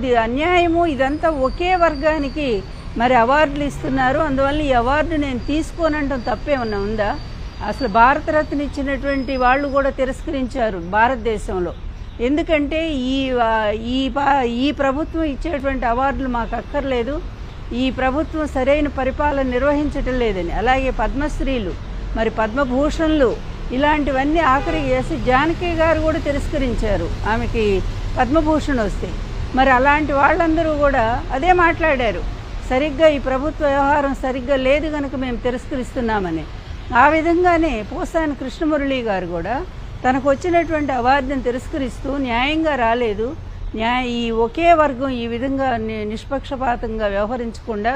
ఇది అన్యాయము. ఇదంతా ఒకే వర్గానికి మరి అవార్డులు ఇస్తున్నారు. అందువల్ల ఈ అవార్డు నేను తీసుకోనంటాం తప్పేమన్నా ఉందా? అసలు భారతరత్న ఇచ్చినటువంటి వాళ్ళు కూడా తిరస్కరించారు భారతదేశంలో. ఎందుకంటే ఈ ప్రభుత్వం ఇచ్చేటువంటి అవార్డులు మాకు అక్కర్లేదు, ఈ ప్రభుత్వం సరైన పరిపాలన నిర్వహించటం లేదని. అలాగే పద్మశ్రీలు, మరి పద్మభూషణ్లు, ఇలాంటివన్నీ ఆఖరికి చేసి జానకి గారు కూడా తిరస్కరించారు ఆమెకి పద్మభూషణ్ వస్తే. మరి అలాంటి వాళ్ళందరూ కూడా అదే మాట్లాడారు, సరిగ్గా ఈ ప్రభుత్వ వ్యవహారం సరిగ్గా లేదు కనుక మేము తిరస్కరిస్తున్నామని. ఆ విధంగానే పోసాని కృష్ణమురళి గారు కూడా తనకు వచ్చినటువంటి అవార్డును తిరస్కరిస్తూ న్యాయంగా రాలేదు, ఈ ఒకే వర్గం ఈ విధంగా నిష్పక్షపాతంగా వ్యవహరించకుండా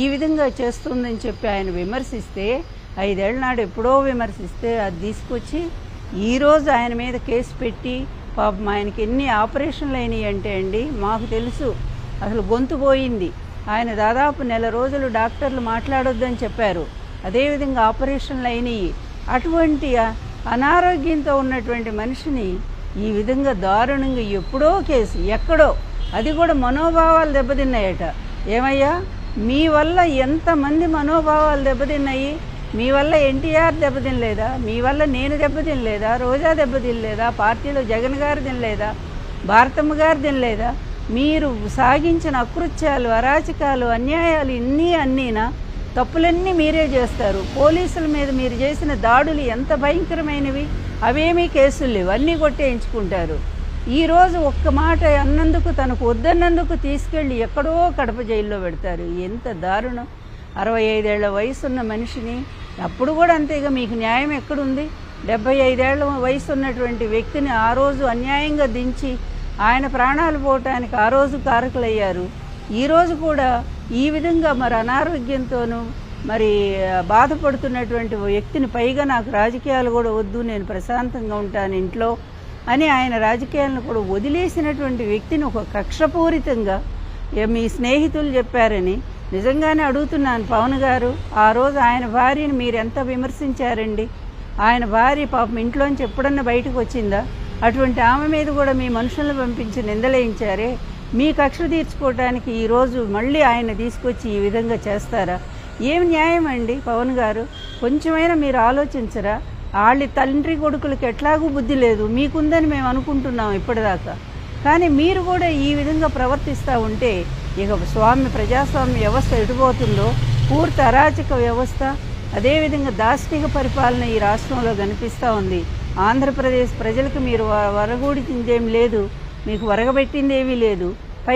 ఈ విధంగా చేస్తుందని చెప్పి ఆయన విమర్శిస్తే, 5 ఏళ్ల నాడు ఎప్పుడో విమర్శిస్తే అది తీసుకొచ్చి ఈరోజు ఆయన మీద కేసు పెట్టి పాపం ఆయనకి ఎన్ని ఆపరేషన్లు అయినాయి అంటే అండి మాకు తెలుసు. అసలు గొంతు పోయింది. ఆయన దాదాపు 1 నెల రోజులు డాక్టర్లు మాట్లాడొద్దని చెప్పారు, అదేవిధంగా ఆపరేషన్లు అయినాయి. అటువంటి అనారోగ్యంతో ఉన్నటువంటి మనిషిని ఈ విధంగా దారుణంగా ఎప్పుడో కేసు ఎక్కడో, అది కూడా మనోభావాలు దెబ్బతిన్నాయట. ఏమయ్యా మీ వల్ల ఎంతమంది మనోభావాలు దెబ్బతిన్నాయి? మీ వల్ల ఎన్టీఆర్ దెబ్బతినలేదా? మీ వల్ల నేను దెబ్బతినలేదా? రోజా దెబ్బతినలేదా? పార్టీలో జగన్ గారు తినలేదా? భారతమ్మ గారు తినలేదా? మీరు సాగించిన అకృత్యాలు, అరాచకాలు, అన్యాయాలు అన్నీనా? తప్పులన్నీ మీరే చేస్తారు. పోలీసుల మీద మీరు చేసిన దాడులు ఎంత భయంకరమైనవి, అవేమీ కేసులు లేవు, అన్నీ కొట్టేయించుకుంటారు. ఈరోజు ఒక్క మాట అన్నందుకు, తనకు వద్దన్నందుకు తీసుకెళ్ళి ఎక్కడో కడప జైల్లో పెడతారు. ఎంత దారుణం! 65 ఏళ్ల వయసున్న మనిషిని అప్పుడు కూడా అంతేగా, మీకు న్యాయం ఎక్కడుంది? 75 ఏళ్ల వయసు ఉన్నటువంటి వ్యక్తిని ఆ రోజు అన్యాయంగా దించి ఆయన ప్రాణాలు పోవటానికి ఆ రోజు కారకులయ్యారు. ఈరోజు కూడా ఈ విధంగా మరి అనారోగ్యంతోనూ మరి బాధపడుతున్నటువంటి వ్యక్తిని, పైగా నాకు రాజకీయాలు కూడా వద్దు, నేను ప్రశాంతంగా ఉంటాను ఇంట్లో అని ఆయన రాజకీయాలను కూడా వదిలేసినటువంటి వ్యక్తిని ఒక కక్షపూరితంగా మీ స్నేహితులు చెప్పారని నిజంగానే అడుగుతున్నాను. పవన్ గారు, ఆ రోజు ఆయన భార్యని మీరు ఎంత విమర్శించారండి? ఆయన భార్య పాపం ఇంట్లోంచి ఎప్పుడన్నా బయటకు వచ్చిందా? అటువంటి ఆమె మీద కూడా మీ మనుషులను పంపించి నిందలేయించారే. మీ కక్ష తీర్చుకోవడానికి ఈరోజు మళ్ళీ ఆయన తీసుకొచ్చి ఈ విధంగా చేస్తారా? ఏం న్యాయం అండి పవన్ గారు? కొంచెమైనా మీరు ఆలోచించరా? వాళ్ళ తండ్రి కొడుకులకి ఎట్లాగూ బుద్ధి లేదు, మీకుందని మేము అనుకుంటున్నాం ఇప్పటిదాకా. కానీ మీరు కూడా ఈ విధంగా ప్రవర్తిస్తూ ఉంటే ఇక ప్రజాస్వామ్య వ్యవస్థ ఎటుపోతుందో, పూర్తి అరాచక వ్యవస్థ, అదేవిధంగా దాష్టిక పరిపాలన ఈ రాష్ట్రంలో కనిపిస్తూ ఉంది. ఆంధ్రప్రదేశ్ ప్రజలకు మీరు వరగూడిందేం లేదు, మీకు వరగబెట్టిందేమీ లేదు.